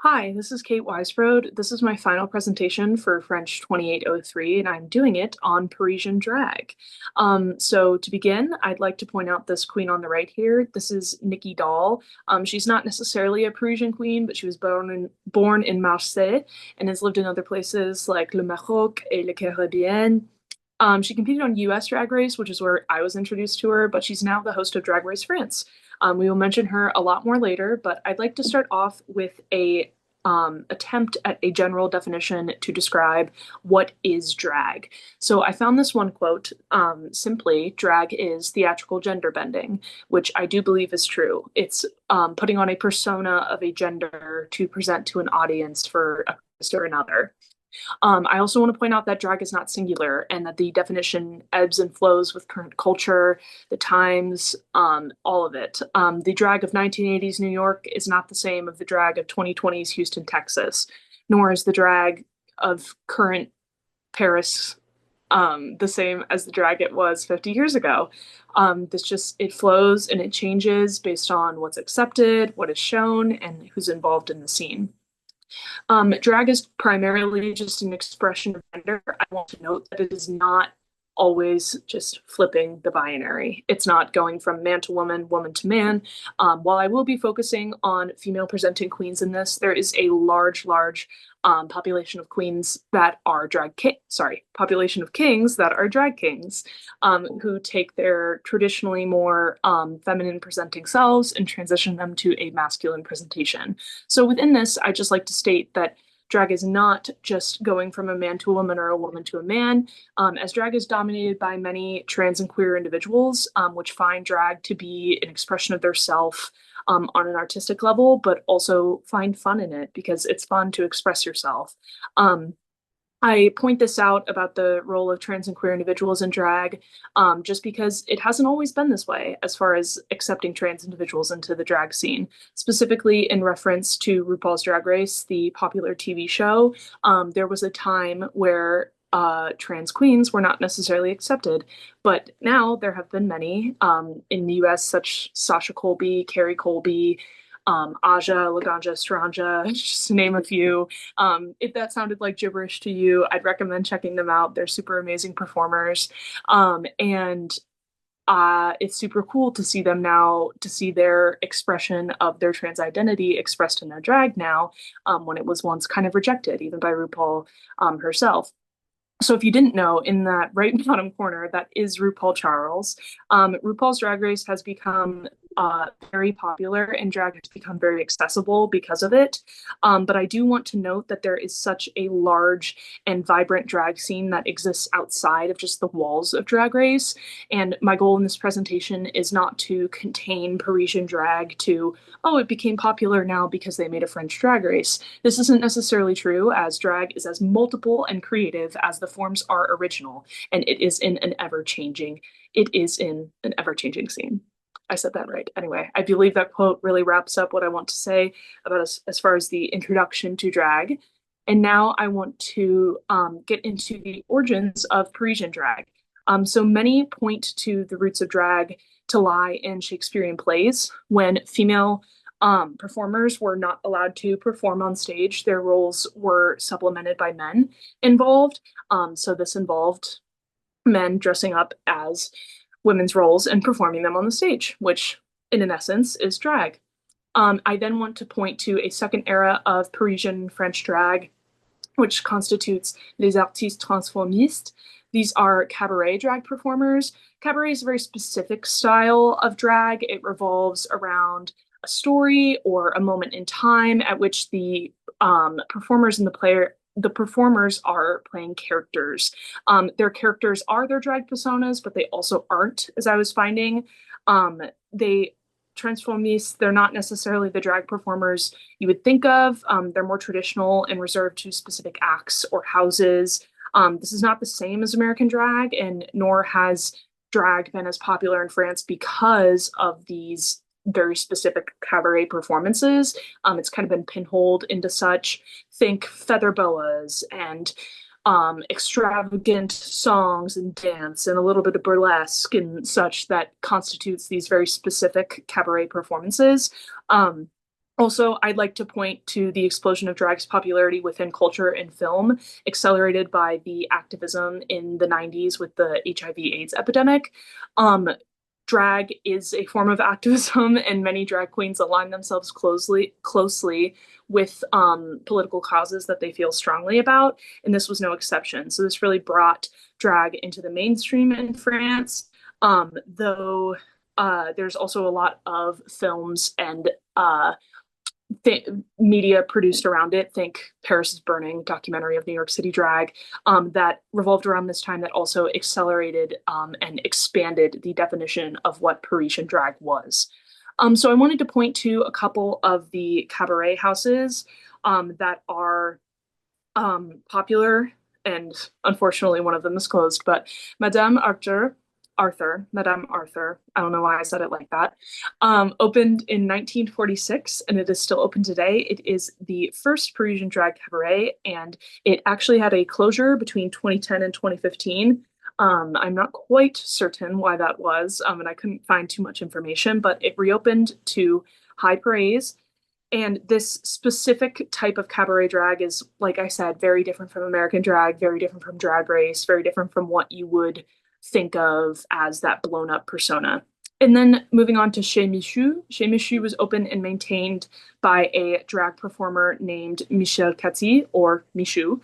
Hi, this is Kate Weisbrod. This is my final presentation for French 2803, and I'm doing it on Parisian drag. So to begin, I'd like to point out this queen on the right here. This is Nikki Doll. She's not necessarily a Parisian queen, but she was born in Marseille and has lived in other places like Le Maroc et Le Caribbean. She competed on US Drag Race, which is where I was introduced to her, but she's now the host of Drag Race France. We will mention her a lot more later, but I'd like to start off with a attempt at a general definition to describe what is drag. So I found this one quote, simply, drag is theatrical gender bending, which I do believe is true. It's putting on a persona of a gender to present to an audience for a purpose or another. I also want to point out that drag is not singular and that the definition ebbs and flows with current culture, the times, all of it. The drag of 1980s New York is not the same of the drag of 2020s Houston, Texas, nor is the drag of current Paris the same as the drag it was 50 years ago. It flows and it changes based on what's accepted, what is shown, and who's involved in the scene. Drag is primarily just an expression of gender. I want to note that it is not always just flipping the binary. It's not going from man to woman, woman to man. While I will be focusing on female presenting queens in this, there is a large population of queens that are population of kings that are drag kings, who take their traditionally more feminine presenting selves and transition them to a masculine presentation. So within this, I just like to state that drag is not just going from a man to a woman or a woman to a man, as drag is dominated by many trans and queer individuals, which find drag to be an expression of their self on an artistic level, but also find fun in it because it's fun to express yourself. I point this out about the role of trans and queer individuals in drag, just because it hasn't always been this way as far as accepting trans individuals into the drag scene, specifically in reference to RuPaul's Drag Race, the popular TV show. There was a time where trans queens were not necessarily accepted, but now there have been many in the US, such Sasha Colby, Carrie Colby, Aja, Laganja, Stranja, just to name a few. If that sounded like gibberish to you, I'd recommend checking them out. They're super amazing performers. And It's super cool to see them now, to see their expression of their trans identity expressed in their drag now, when it was once kind of rejected, even by RuPaul herself. So if you didn't know, in that right bottom corner, that is RuPaul Charles. RuPaul's Drag Race has become very popular and drag has become very accessible because of it. But I do want to note that there is such a large and vibrant drag scene that exists outside of just the walls of Drag Race. And my goal in this presentation is not to contain Parisian drag to, oh, it became popular now because they made a French Drag Race. This isn't necessarily true, as drag is as multiple and creative as the forms are original, and it is in an ever-changing scene. I said that right. Anyway, I believe that quote really wraps up what I want to say about as far as the introduction to drag. And now I want to get into the origins of Parisian drag. So many point to the roots of drag to lie in Shakespearean plays when female performers were not allowed to perform on stage. Their roles were supplemented by men involved. So this involved men dressing up as women's roles and performing them on the stage, which in an essence is drag. I then want to point to a second era of Parisian French drag, which constitutes les artistes transformistes. These are cabaret drag performers. Cabaret is a very specific style of drag. It revolves around a story or a moment in time at which the performers and the performers are playing characters. Their characters are their drag personas, but they also aren't, as I was finding. They transformistes, they're not necessarily the drag performers you would think of. They're more traditional and reserved to specific acts or houses. This is not the same as American drag, and nor has drag been as popular in France because of these very specific cabaret performances. It's kind of been pinholed into such. Think feather boas and extravagant songs and dance and a little bit of burlesque and such that constitutes these very specific cabaret performances. Also, I'd like to point to the explosion of drag's popularity within culture and film, accelerated by the activism in the 90s with the HIV/AIDS epidemic. Um, Drag is a form of activism, and many drag queens align themselves closely with political causes that they feel strongly about, and this was no exception. So this really brought drag into the mainstream in France, though there's also a lot of films and media produced around it. Think Paris is Burning, documentary of New York City drag, that revolved around this time that also accelerated and expanded the definition of what Parisian drag was. So I wanted to point to a couple of the cabaret houses that are popular, and unfortunately one of them is closed, but Madame Arthur, I don't know why I said it like that, opened in 1946 and it is still open today. It is the first Parisian drag cabaret and it actually had a closure between 2010 and 2015. I'm not quite certain why that was, and I couldn't find too much information, but it reopened to high praise. And this specific type of cabaret drag is, like I said, very different from American drag, very different from Drag Race, very different from what you would think of as that blown up persona. And then moving on to Chez Michu. Chez Michu was opened and maintained by a drag performer named Michel Cathy, or Michu.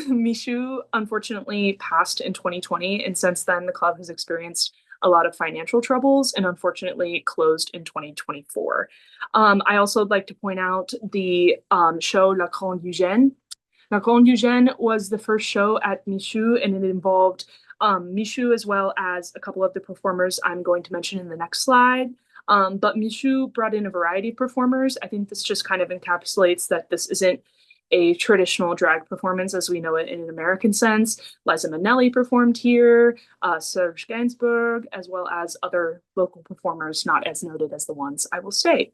Michu unfortunately passed in 2020, and since then the club has experienced a lot of financial troubles and unfortunately closed in 2024. I also would like to point out the show La Grande Eugène. La Grande Eugène was the first show at Michu and it involved Michu as well as a couple of the performers I'm going to mention in the next slide. But Michu brought in a variety of performers. I think this just kind of encapsulates that this isn't a traditional drag performance as we know it in an American sense. Liza Minnelli performed here, Serge Gainsbourg, as well as other local performers not as noted as the ones I will state.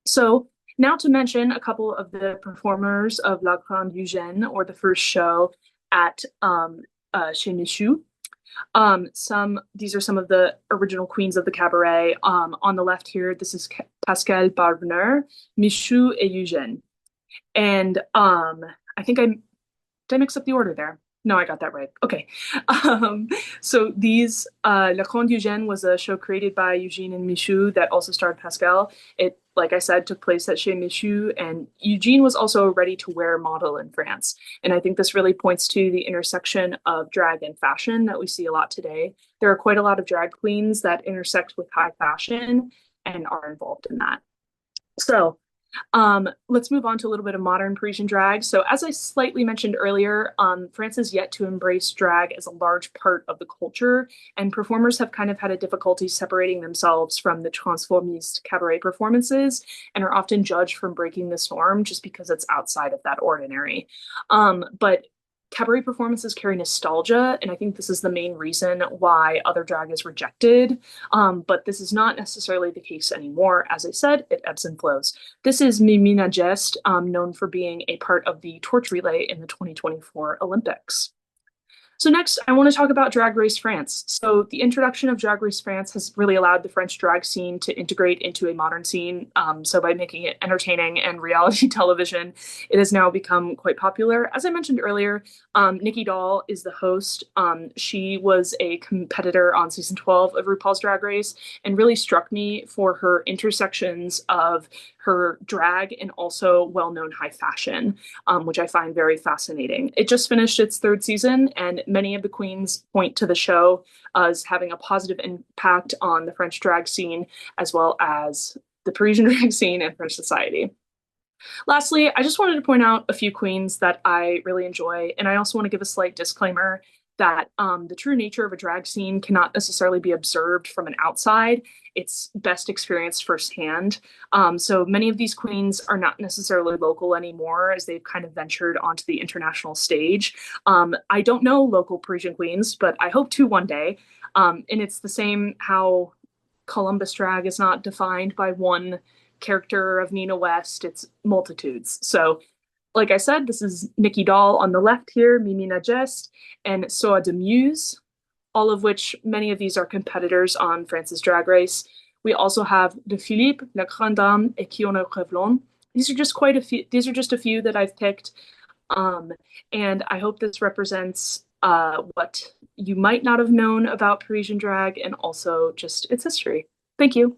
So now to mention a couple of the performers of La Grande Eugène, or the first show at Chez Michu. These are some of the original queens of the cabaret. On the left here, this is Pascal Barbeneur, Michu, et Eugène. And I think did I mix up the order there? No, I got that right. Okay. So these, La Grande Eugène was a show created by Eugene and Michu that also starred Pascal. It, like I said, took place at Chez Michu, and Eugene was also a ready-to-wear model in France. And I think this really points to the intersection of drag and fashion that we see a lot today. There are quite a lot of drag queens that intersect with high fashion and are involved in that. So let's move on to a little bit of modern Parisian drag. So as I slightly mentioned earlier, France is yet to embrace drag as a large part of the culture, and performers have kind of had a difficulty separating themselves from the transformiste cabaret performances and are often judged from breaking this norm just because it's outside of that ordinary. But cabaret performances carry nostalgia, and I think this is the main reason why other drag is rejected. But this is not necessarily the case anymore. As I said, it ebbs and flows. This is Mimi Najest, known for being a part of the torch relay in the 2024 Olympics. So next, I want to talk about Drag Race France. So the introduction of Drag Race France has really allowed the French drag scene to integrate into a modern scene. So by making it entertaining and reality television, it has now become quite popular. As I mentioned earlier, Nikki Doll is the host. She was a competitor on season 12 of RuPaul's Drag Race and really struck me for her intersections of her drag and also well-known high fashion, which I find very fascinating. It just finished its third season, and many of the queens point to the show as having a positive impact on the French drag scene, as well as the Parisian drag scene and French society. Lastly, I just wanted to point out a few queens that I really enjoy, and I also want to give a slight disclaimer that the true nature of a drag scene cannot necessarily be observed from an outside. It's best experienced firsthand. So many of these queens are not necessarily local anymore as they've kind of ventured onto the international stage. I don't know local Parisian queens, but I hope to one day. And it's the same how Columbus drag is not defined by one character of Nina West, it's multitudes. So like I said, this is Nikki Doll on the left here, Mimi Najest, and Soa de Muse, all of which many of these are competitors on France's Drag Race. We also have De Philippe, La Grande Dame, et Qui on a Revlon. These are just quite a few. These are just a few that I've picked, and I hope this represents what you might not have known about Parisian drag and also just its history. Thank you.